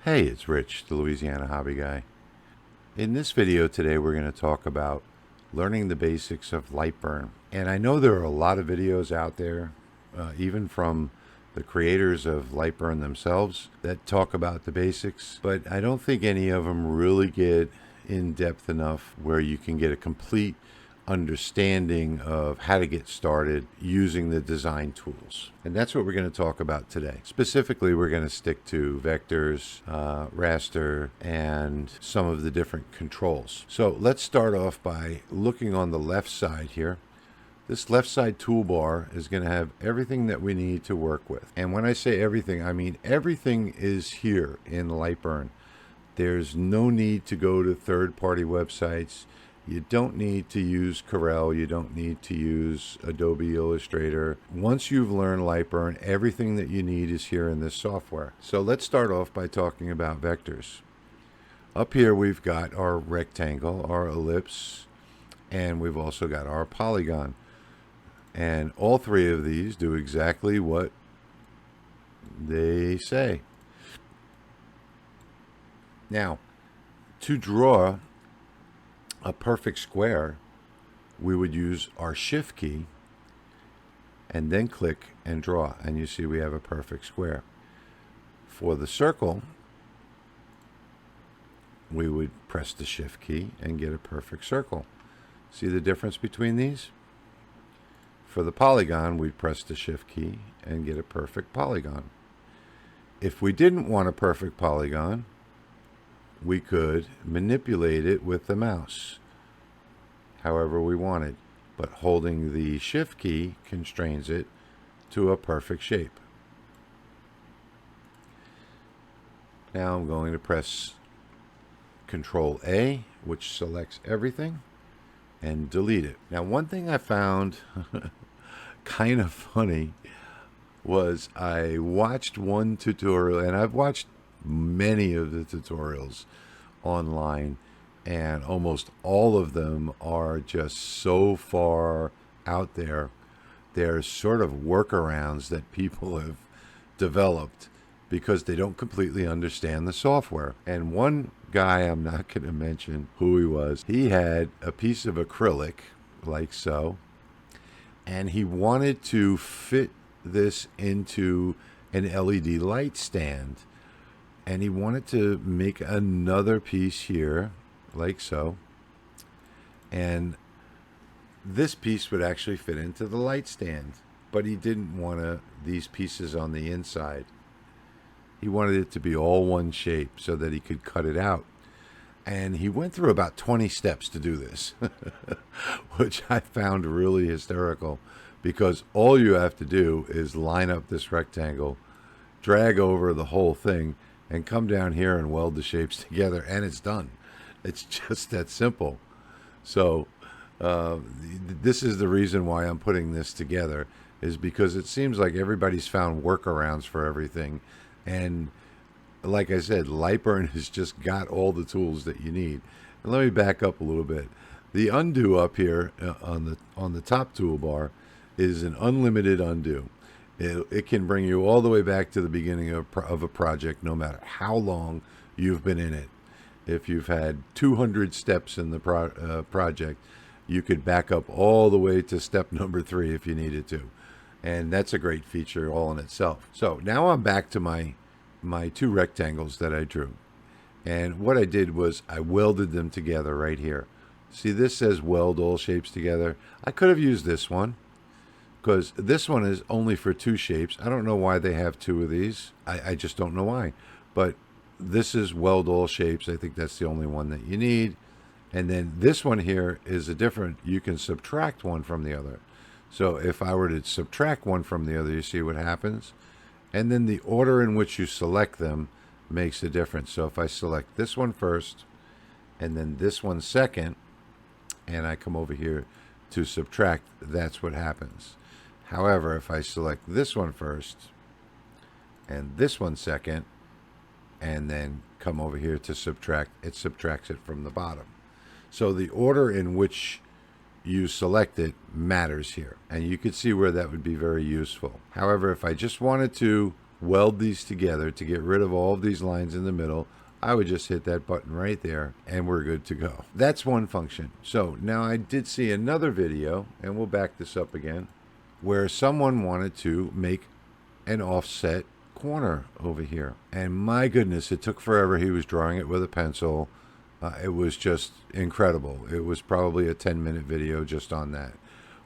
Hey, it's Rich, the Louisiana Hobby Guy. In this video today, we're going to talk about learning the basics of Lightburn. And I know there are a lot of videos out there, even from the creators of Lightburn themselves, that talk about the basics, but I don't think any of them really get in depth enough where you can get a complete understanding of how to get started using the design tools. And that's what we're going to talk about today. Specifically, we're going to stick to vectors, raster, and some of the different controls. So let's start off by looking on the left side here. This left side toolbar is going to have everything that we need to work with. And when I say everything, I mean everything is here in Lightburn. There's no need to go to third-party websites. You don't need to use Corel. You don't need to use Adobe Illustrator. Once you've learned Lightburn, everything that you need is here in this software. So let's start off by talking about vectors. Up here we've got our rectangle, our ellipse, and we've also got our polygon. And all three of these do exactly what they say. Now, to draw a perfect square, we would use our shift key and then click and draw, and you see we have a perfect square. For the circle, we would press the shift key and get a perfect circle. See the difference between these? For the polygon, we'd press the shift key and get a perfect polygon. If we didn't want a perfect polygon, we could manipulate it with the mouse however we wanted, but holding the shift key constrains it to a perfect shape. Now I'm going to press Control A, which selects everything, and delete it. Now, one thing I found kind of funny was I watched one tutorial, and I've watched many of the tutorials online, and almost all of them are just so far out there. They're sort of workarounds that people have developed because they don't completely understand the software. And one guy, I'm not going to mention who he was, he had a piece of acrylic like so, and he wanted to fit this into an LED light stand. And he wanted to make another piece here, like so. And this piece would actually fit into the light stand. But he didn't want these pieces on the inside. He wanted it to be all one shape so that he could cut it out. And he went through about 20 steps to do this, which I found really hysterical. Because all you have to do is line up this rectangle, drag over the whole thing, and come down here and weld the shapes together, and it's done. It's just that simple. So this is the reason why I'm putting this together, is because it seems like everybody's found workarounds for everything. And like I said, Lightburn has just got all the tools that you need. And let me back up a little bit. The undo up here on the top toolbar is an unlimited undo. It can bring you all the way back to the beginning of a project, no matter how long you've been in it. If you've had 200 steps in the project, you could back up all the way to step number 3 if you needed to. And that's a great feature all in itself. So now I'm back to my 2 rectangles that I drew. And what I did was I welded them together right here. See, this says weld all shapes together. I could have used this one, because this one is only for 2 shapes. I don't know why they have 2 of these. I just don't know why. But this is weld all shapes. I think that's the only one that you need. And then this one here is a different, you can subtract one from the other. So if I were to subtract one from the other, you see what happens? And then the order in which you select them makes a difference. So if I select this one first, and then this one second, and I come over here to subtract, that's what happens. However, if I select this one first and this one second and then come over here to subtract, it subtracts it from the bottom. So the order in which you select it matters here, and you could see where that would be very useful. However, if I just wanted to weld these together to get rid of all of these lines in the middle, I would just hit that button right there and we're good to go. That's one function. So now I did see another video, and we'll back this up again, where someone wanted to make an offset corner over here. And my goodness, it took forever. He was drawing it with a pencil. It was just incredible. It was probably a 10-minute video just on that.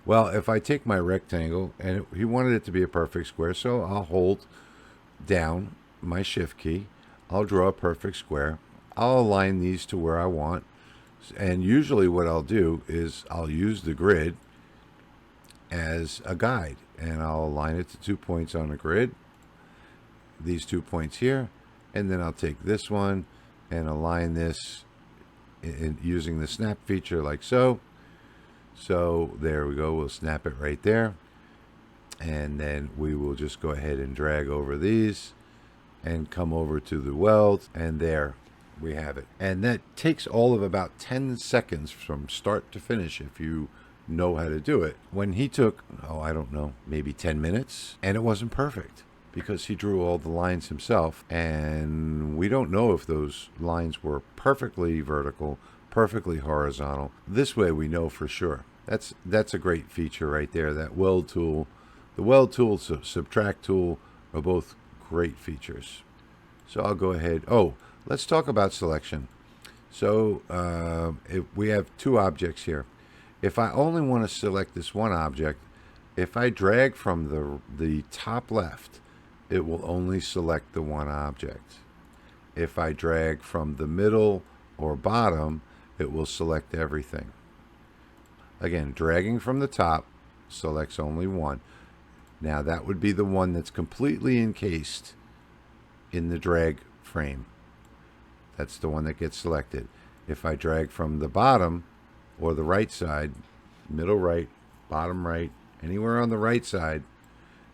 Well, if I take my rectangle, and he wanted it to be a perfect square, so I'll hold down my shift key. I'll draw a perfect square. I'll align these to where I want. And usually what I'll do is I'll use the grid as a guide, and I'll align it to 2 points on the grid, these 2 points here, and then I'll take this one and align this using the snap feature like so. So there we go. We'll snap it right there, and then we will just go ahead and drag over these and come over to the weld, and there we have it. And that takes all of about 10 seconds from start to finish if you know how to do it. When he took, I don't know, maybe 10 minutes, and it wasn't perfect because he drew all the lines himself, and we don't know if those lines were perfectly vertical, perfectly horizontal. This way we know for sure. That's a great feature right there. That weld tool, the weld tool, subtract tool are both great features. So I'll go ahead. Let's talk about selection. So we have two objects here. If I only want to select this one object, if I drag from the top left, it will only select the one object. If I drag from the middle or bottom, it will select everything. Again, dragging from the top selects only one. Now that would be the one that's completely encased in the drag frame. That's the one that gets selected. If I drag from the bottom or the right side, middle right, bottom right, anywhere on the right side,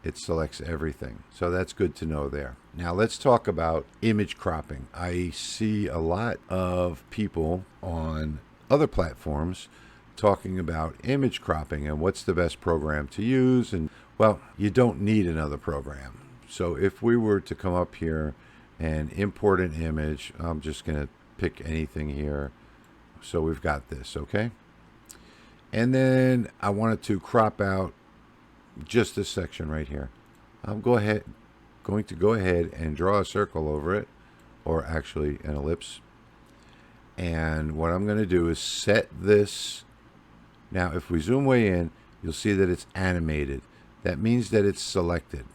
it selects everything. So that's good to know there. Now let's talk about image cropping. I see a lot of people on other platforms talking about image cropping and what's the best program to use. And well, you don't need another program. So if we were to come up here and import an image, I'm just going to pick anything here. So we've got this, okay? And then I wanted to crop out just this section right here. I'm going to go ahead and draw a circle over it, or actually an ellipse. And what I'm going to do is set this. Now, if we zoom way in, you'll see that it's animated. That means that it's selected.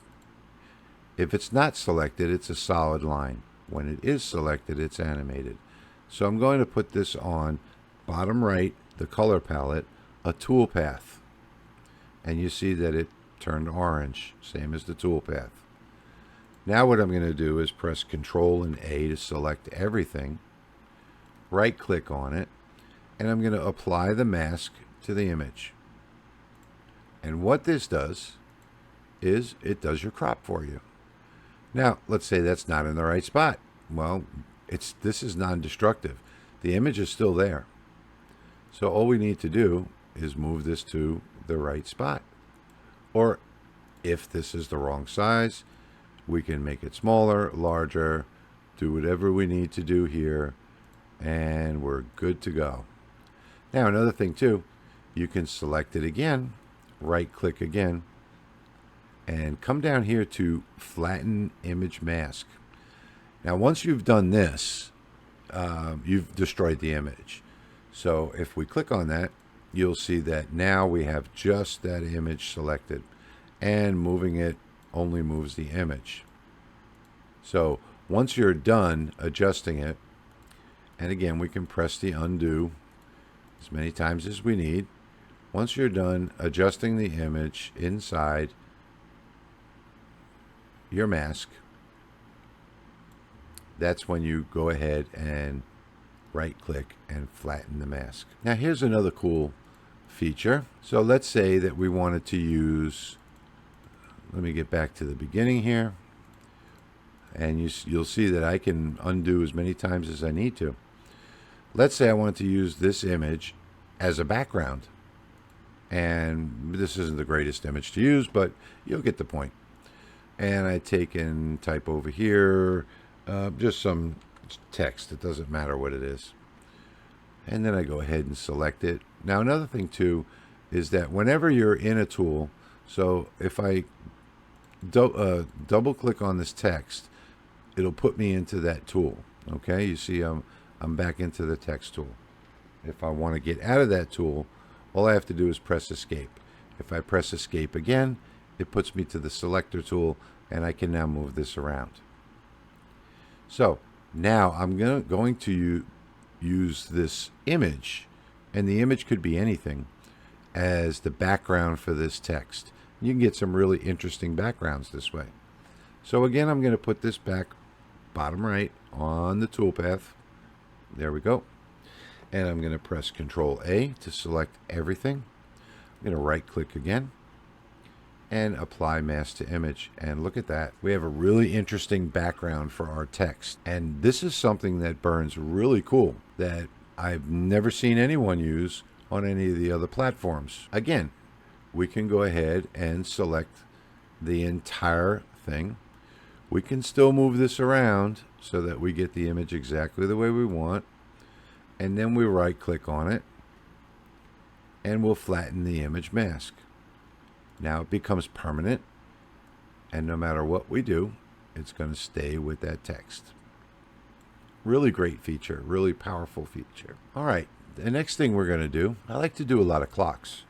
If it's not selected, it's a solid line. When it is selected, it's animated. So I'm going to put this on bottom right, the color palette, a toolpath. And you see that it turned orange, same as the toolpath. Now what I'm going to do is press Control and A to select everything, right click on it, and I'm going to apply the mask to the image. And what this does is it does your crop for you. Now let's say that's not in the right spot. Well, this is non-destructive. The image is still there. So all we need to do is move this to the right spot. Or if this is the wrong size, we can make it smaller, larger, do whatever we need to do here, and we're good to go. Now another thing too, you can select it again, right click again, and come down here to flatten image mask. Now once you've done this, you've destroyed the image. So if we click on that, you'll see that now we have just that image selected, and moving it only moves the image. So once you're done adjusting it, and again we can press the undo as many times as we need. Once you're done adjusting the image inside your mask, that's when you go ahead and right click and flatten the mask. Now here's another cool feature. So let's say that we wanted to use, let me get back to the beginning here, and you'll see that I can undo as many times as I need to. Let's say I want to use this image as a background, and this isn't the greatest image to use, but you'll get the point. and I take and type over here just some text. It doesn't matter what it is. And then I go ahead and select it. Now another thing too is that whenever you're in a tool, so if I double click on this text, it'll put me into that tool. Okay, you see I'm back into the text tool. If I want to get out of that tool, all I have to do is press escape. If I press escape again, it puts me to the selector tool, and I can now move this around. So now I'm going to use this image, and the image could be anything, as the background for this text. You can get some really interesting backgrounds this way. So again, I'm going to put this back bottom right on the toolpath. There we go. And I'm going to press Control A to select everything. I'm going to right click again and apply mask to image. And look at that. We have a really interesting background for our text. And this is something that burns really cool that I've never seen anyone use on any of the other platforms. Again, we can go ahead and select the entire thing. We can still move this around so that we get the image exactly the way we want. And then we right click on it and we'll flatten the image mask. Now it becomes permanent, and no matter what we do, it's going to stay with that text. Really great feature, really powerful feature. All right, the next thing we're going to do, I like to do a lot of clocks.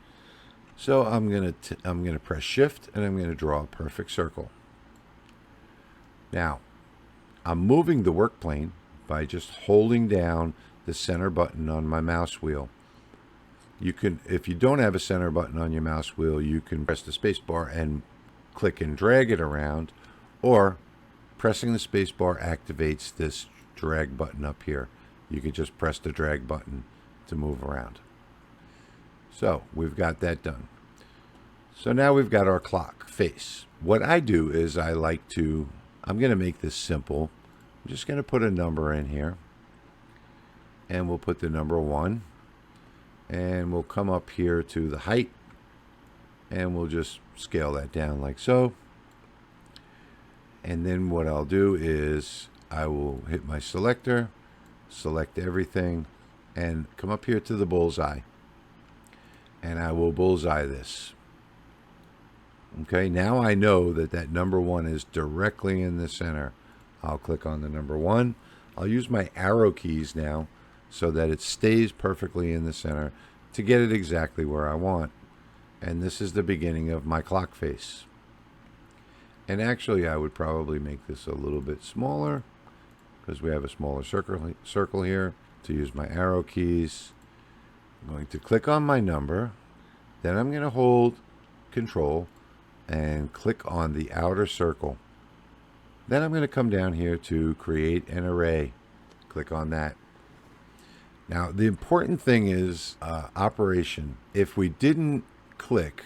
So I'm going to press Shift and I'm going to draw a perfect circle. Now, I'm moving the work plane by just holding down the center button on my mouse wheel. You can, if you don't have a center button on your mouse wheel, you can press the space bar and click and drag it around, or pressing the space bar activates this drag button up here. You can just press the drag button to move around. So we've got that done. So now we've got our clock face. What I do is I'm going to make this simple. I'm just going to put a number in here, and we'll put the number 1, and we'll come up here to the height, and we'll just scale that down like so. And then what I'll do is I will hit my selector, select everything, and come up here to the bullseye, and I will bullseye this. Okay, now I know that that number 1 is directly in the center. I'll click on the number 1. I'll use my arrow keys now so that it stays perfectly in the center to get it exactly where I want. And this is the beginning of my clock face. And actually, I would probably make this a little bit smaller because we have a smaller circle here. To use my arrow keys, I'm going to click on my number. Then I'm going to hold Control and click on the outer circle. Then I'm going to come down here to create an array. Click on that. Now the important thing is operation. If we didn't click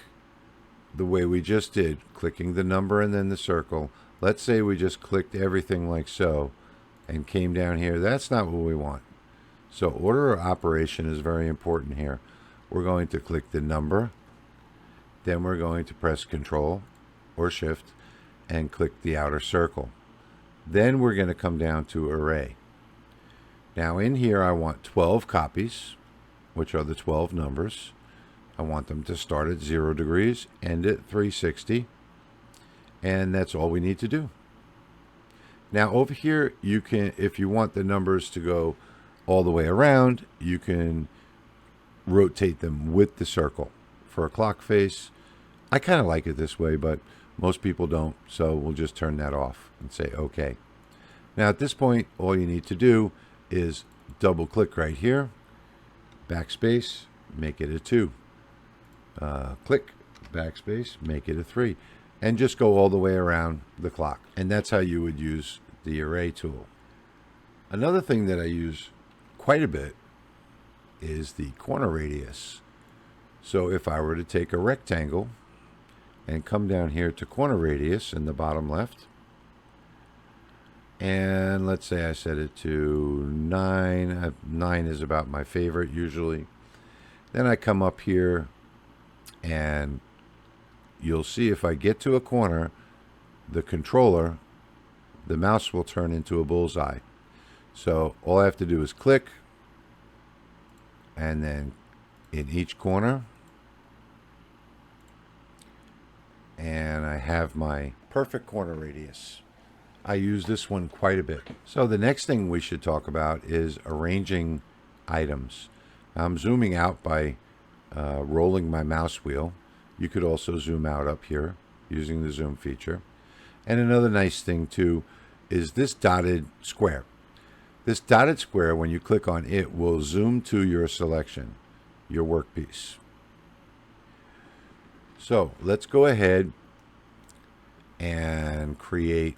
the way we just did, clicking the number and then the circle, let's say we just clicked everything like so and came down here, that's not what we want. So order of operation is very important here. We're going to click the number, then we're going to press Control or Shift and click the outer circle. Then we're going to come down to array. Now in here I want 12 copies, which are the 12 numbers. I want them to start at 0 degrees, end at 360, and that's all we need to do. Now over here, you can, if you want the numbers to go all the way around, you can rotate them with the circle. For a clock face, I kind of like it this way, but most people don't, so we'll just turn that off and say OK. Now at this point, all you need to do is double click right here, backspace, make it a 2. Click, backspace, make it a 3. And just go all the way around the clock. And that's how you would use the array tool. Another thing that I use quite a bit is the corner radius. So if I were to take a rectangle and come down here to corner radius in the bottom left, and let's say I set it to 9. 9 is about my favorite usually. Then I come up here and you'll see if I get to a corner, the controller, the mouse will turn into a bullseye. So all I have to do is click, and then in each corner, and I have my perfect corner radius. I use this one quite a bit. So the next thing we should talk about is arranging items. I'm zooming out by rolling my mouse wheel. You could also zoom out up here using the zoom feature. And another nice thing too is this dotted square. This dotted square, when you click on it, will zoom to your selection, your workpiece. So let's go ahead and create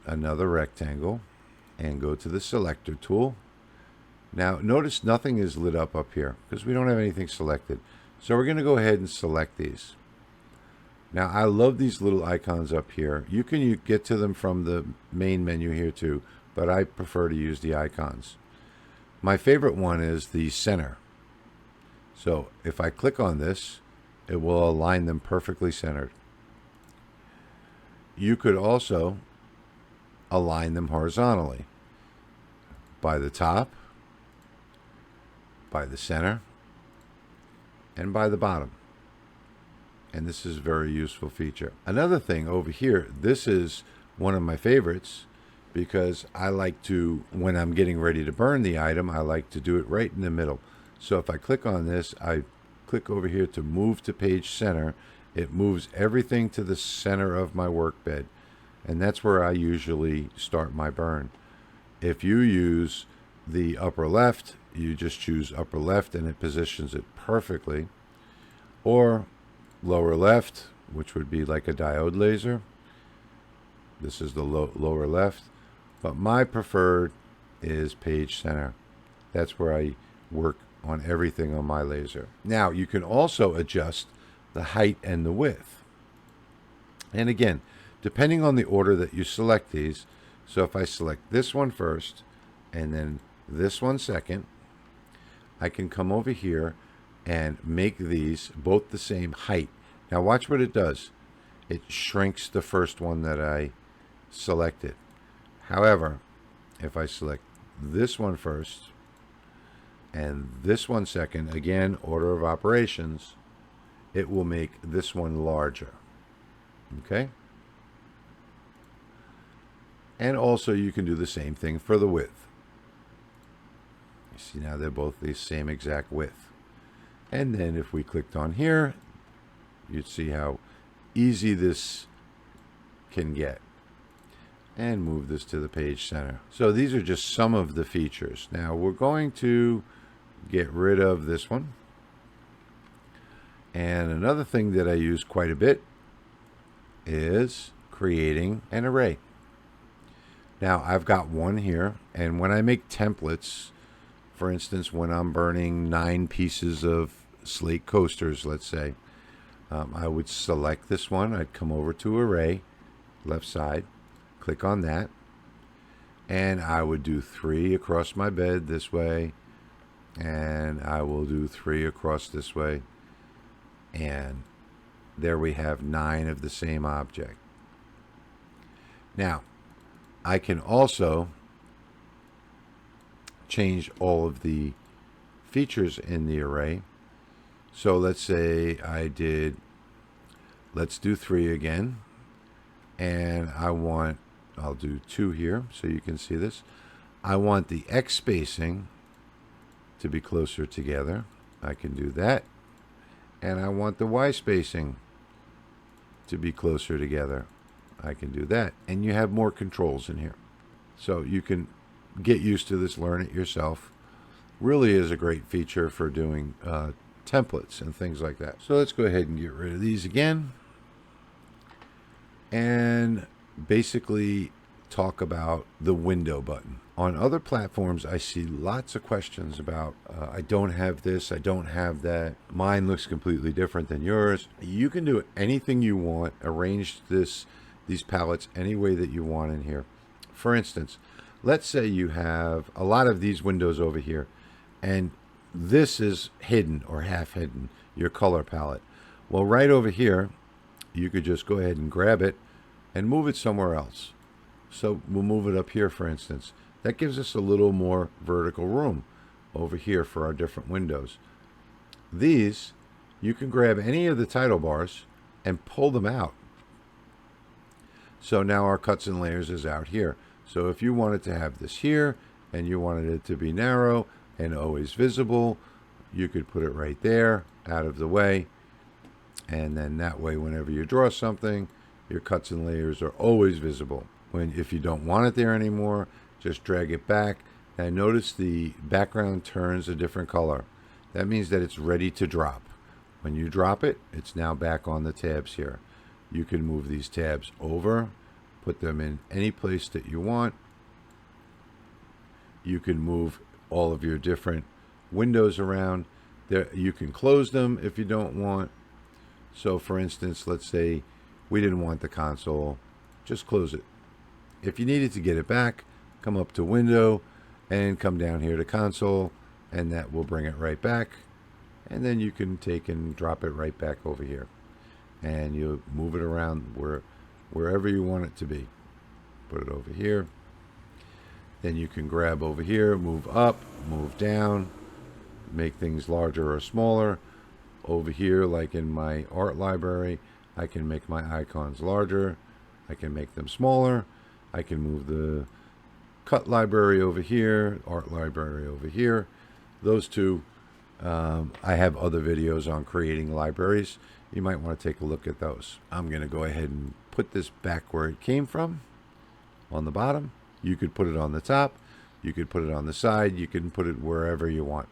another rectangle and go to the selector tool. Now notice nothing is lit up here because we don't have anything selected. So we're going to go ahead and select these. Now I love these little icons up here. You can get to them from the main menu here too, but I prefer to use the icons. My favorite one is the center. So if I click on this, it will align them perfectly centered. You could also align them horizontally by the top, by the center, and by the bottom. And this is a very useful feature. Another thing over here, this is one of my favorites because I like to, when I'm getting ready to burn the item, I like to do it right in the middle. So if I click on this, I click over here to move to page center. It moves everything to the center of my workbed. And that's where I usually start my burn. If you use the upper left, you just choose upper left and it positions it perfectly. Or lower left, which would be like a diode laser. This is the lower left. But my preferred is page center. That's where I work on everything on my laser. Now you can also adjust the height and the width. And again, depending on the order that you select these, so if I select this one first and then this one second, I can come over here and make these both the same height. Now watch what it does. It shrinks the first one that I selected. However, if I select this one first and this one second, again, order of operations, it will make this one larger. Okay? And also you can do the same thing for the width. You see now they're both the same exact width. And then if we clicked on here, you'd see how easy this can get. And move this to the page center. So these are just some of the features. Now we're going to get rid of this one. And another thing that I use quite a bit is creating an array. Now I've got one here, and when I make templates, for instance, when I'm burning 9 pieces of slate coasters, let's say, I would select this one. I'd come over to array, left side, click on that, and I would do 3 across my bed this way, and I will do 3 across this way, and there we have 9 of the same object. Now I can also change all of the features in the array. So let's say let's do 3 again, and I'll do 2 here so you can see this. I want the X spacing to be closer together. I can do that. And I want the Y spacing to be closer together. I can do that. And you have more controls in here. So you can get used to this, learn it yourself. Really is a great feature for doing templates and things like that. So let's go ahead and get rid of these again. And basically talk about the window button. On other platforms, I see lots of questions about, I don't have this, I don't have that. Mine looks completely different than yours. You can do anything you want, arrange these palettes any way that you want in here. For instance, let's say you have a lot of these windows over here, and this is hidden or half hidden, your color palette. Well, right over here, you could just go ahead and grab it, and move it somewhere else. So we'll move it up here, for instance. That gives us a little more vertical room over here for our different windows. These, you can grab any of the title bars and pull them out. So now our cuts and layers is out here. So if you wanted to have this here and you wanted it to be narrow and always visible, you could put it right there, out of the way. And then that way, whenever you draw something, your cuts and layers are always visible. If you don't want it there anymore, just drag it back. Now notice the background turns a different color. That means that it's ready to drop. When you drop it, it's now back on the tabs here. You can move these tabs over, put them in any place that you want. You can move all of your different windows around. There, you can close them if you don't want. So for instance, let's say we didn't want the console, just close it. If you needed to get it back, come up to Window and come down here to Console, and that will bring it right back. And then you can take and drop it right back over here. And you move it around wherever you want it to be. Put it over here. Then you can grab over here, move up, move down, make things larger or smaller. Over here, like in my art library, I can make my icons larger. I can make them smaller. I can move the cut library over here, art library over here. Those two, I have other videos on creating libraries. You might want to take a look at those. I'm going to go ahead and put this back where it came from, on the bottom. You could put it on the top. You could put it on the side. You can put it wherever you want.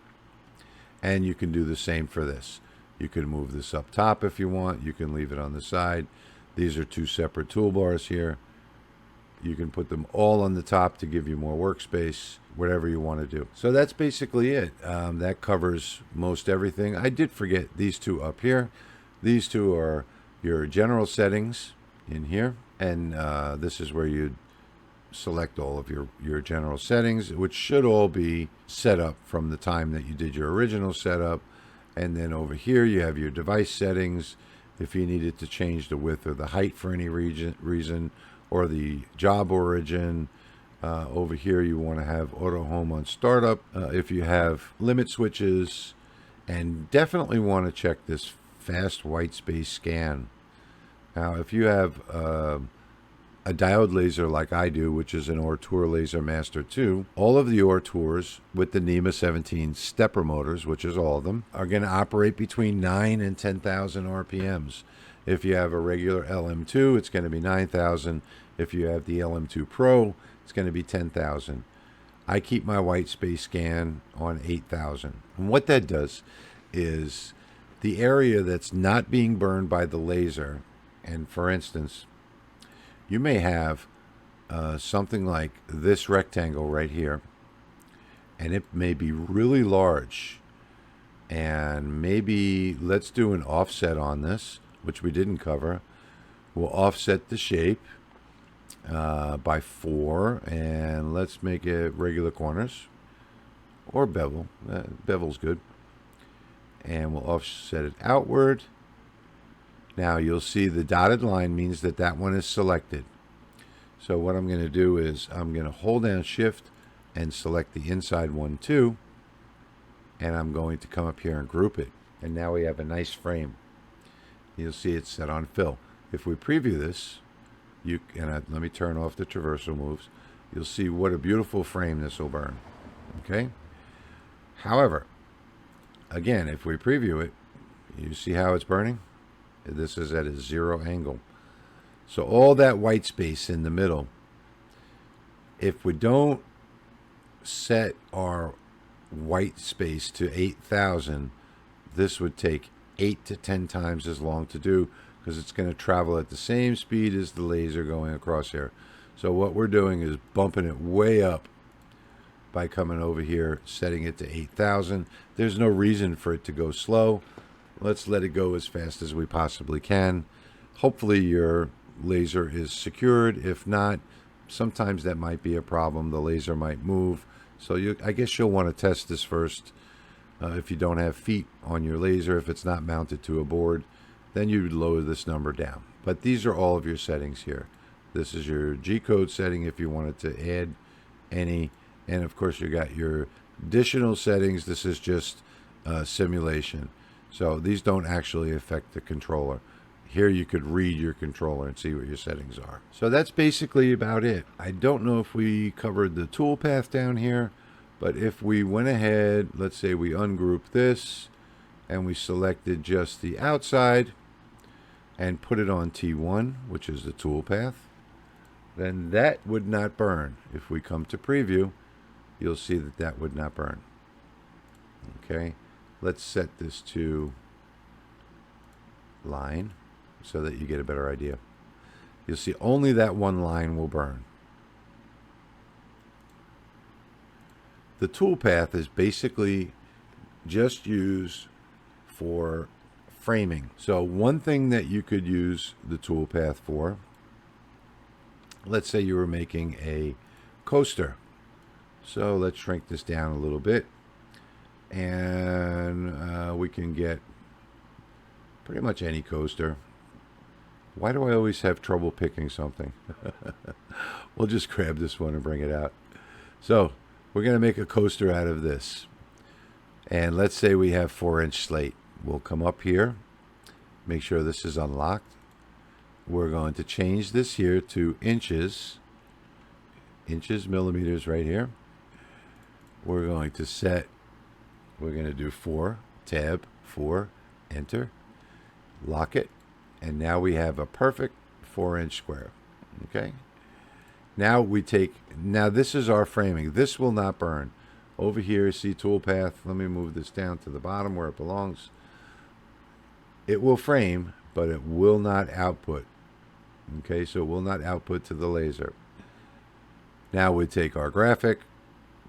And you can do the same for this. You can move this up top if you want. You can leave it on the side. These are two separate toolbars here. You can put them all on the top to give you more workspace, whatever you want to do. So that's basically it. That covers most everything. I did forget these two up here. These two are your general settings in here. And this is where you select all of your general settings, which should all be set up from the time that you did your original setup. And then over here you have your device settings. If you needed to change the width or the height for any reason, or the job origin. Over here you want to have auto home on startup. If you have limit switches, and definitely want to check this fast white space scan. Now if you have a diode laser like I do, which is an Ortur Laser Master 2, all of the Orturs with the NEMA 17 stepper motors, which is all of them, are going to operate between 9 and 10,000 RPMs. If you have a regular LM2, it's going to be 9,000. If you have the LM2 Pro, it's going to be 10,000. I keep my white space scan on 8,000. And what that does is the area that's not being burned by the laser, and for instance, you may have something like this rectangle right here, and it may be really large. And maybe let's do an offset on this, which we didn't cover. We'll offset the shape by 4, and let's make it regular corners or bevel. Bevel's good. And we'll offset it outward. Now you'll see the dotted line means that that one is selected. So what I'm going to do is I'm going to hold down Shift and select the inside one too, and I'm going to come up here and group it. And now we have a nice frame. You'll see it's set on fill. If we preview this, let me turn off the traversal moves. You'll see what a beautiful frame this will burn. Okay. However, again, if we preview it, you see how it's burning? This is at a 0 angle. So all that white space in the middle, if we don't set our white space to 8,000, this would take 8 to 10 times as long to do, because it's going to travel at the same speed as the laser going across here. So what we're doing is bumping it way up by coming over here, setting it to 8,000. There's no reason for it to go slow. Let's let it go as fast as we possibly can. Hopefully your laser is secured. If not, sometimes that might be a problem. The laser might move. So I guess you'll want to test this first. If you don't have feet on your laser, if it's not mounted to a board, then you lower this number down. But these are all of your settings here. This is your G-code setting if you wanted to add any. And of course you got your additional settings. This is just simulation. So these don't actually affect the controller. Here you could read your controller and see what your settings are. So that's basically about it. I don't know if we covered the toolpath down here, but if we went ahead, let's say we ungrouped this and we selected just the outside and put it on T1, which is the toolpath, then that would not burn. If we come to preview, you'll see that that would not burn. Okay, let's set this to line so that you get a better idea. You'll see only that one line will burn. The toolpath is basically just used for framing. So one thing that you could use the toolpath for, let's say you were making a coaster. So let's shrink this down a little bit, and we can get pretty much any coaster. Why do I always have trouble picking something? We'll just grab this one and bring it out. So we're going to make a coaster out of this. And let's say we have 4-inch slate. We'll come up here, make sure this is unlocked. We're going to change this here to inches, millimeters right here. We're going to set, we're going to do 4, tab, 4, enter, lock it, and now we have a perfect 4-inch square. Okay? Now we take, now this is our framing. This will not burn. Over here, see toolpath. Let me move this down to the bottom where it belongs. It will frame, but it will not output. Okay, so it will not output to the laser. Now we take our graphic,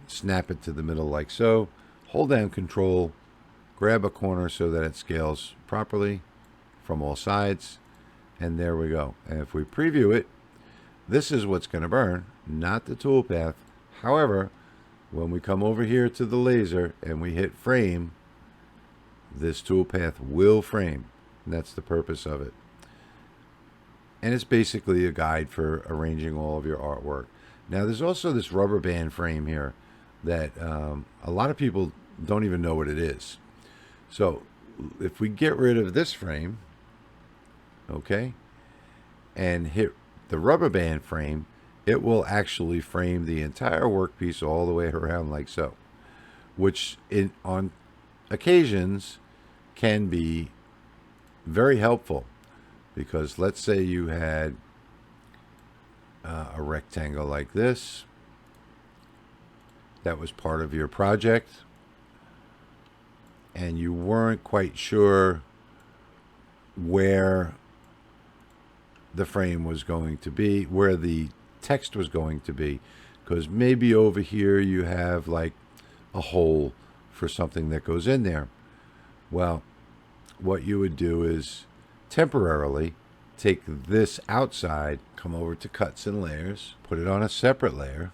snap it to the middle like so, hold down Control, grab a corner so that it scales properly from all sides, and there we go. And if we preview it, this is what's going to burn, not the toolpath. However, when we come over here to the laser and we hit frame, this toolpath will frame. And that's the purpose of it. And it's basically a guide for arranging all of your artwork. Now there's also this rubber band frame here that a lot of people don't even know what it is. So if we get rid of this frame, okay, and hit the rubber band frame, it will actually frame the entire workpiece all the way around like so, which on occasions can be very helpful, because let's say you had a rectangle like this that was part of your project and you weren't quite sure where the frame was going to be, where the text was going to be, because maybe over here you have like a hole for something that goes in there. Well, what you would do is temporarily take this outside, come over to cuts and layers, put it on a separate layer,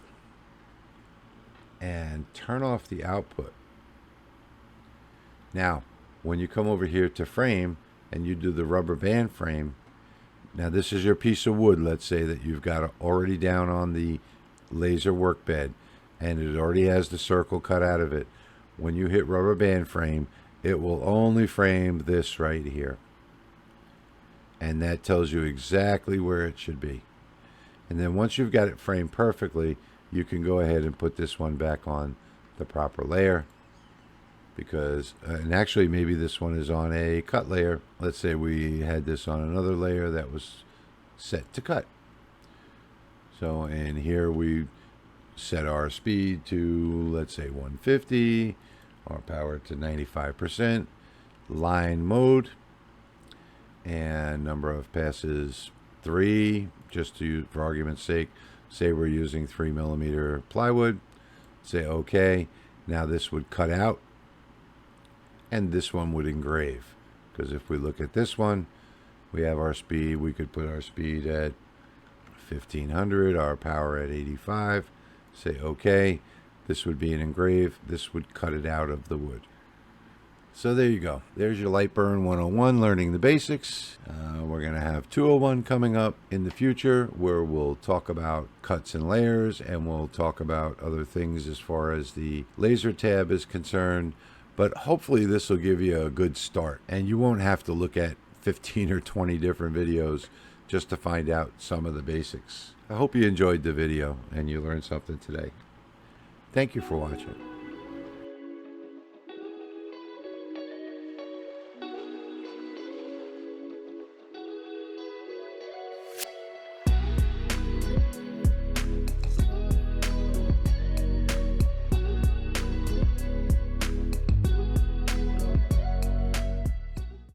and turn off the output. Now, when you come over here to frame and you do the rubber band frame, now this is your piece of wood, let's say, that you've got already down on the laser work bed, and it already has the circle cut out of it. When you hit rubber band frame, it will only frame this right here. And that tells you exactly where it should be. And then once you've got it framed perfectly, you can go ahead and put this one back on the proper layer. Because, and actually maybe this one is on a cut layer. Let's say we had this on another layer that was set to cut. So, and here we set our speed to, let's say 150, our power to 95%, line mode, and number of passes 3, just to, for argument's sake, say we're using 3mm plywood, say OK. Now this would cut out, and this one would engrave, because if we look at this one, we have our speed. We could put our speed at 1500, our power at 85, say OK. This would be an engrave. This would cut it out of the wood. So there you go. There's your Lightburn 101, learning the basics. We're going to have 201 coming up in the future, where we'll talk about cuts and layers, and we'll talk about other things as far as the laser tab is concerned. But hopefully this will give you a good start, and you won't have to look at 15 or 20 different videos just to find out some of the basics. I hope you enjoyed the video and you learned something today. Thank you for watching.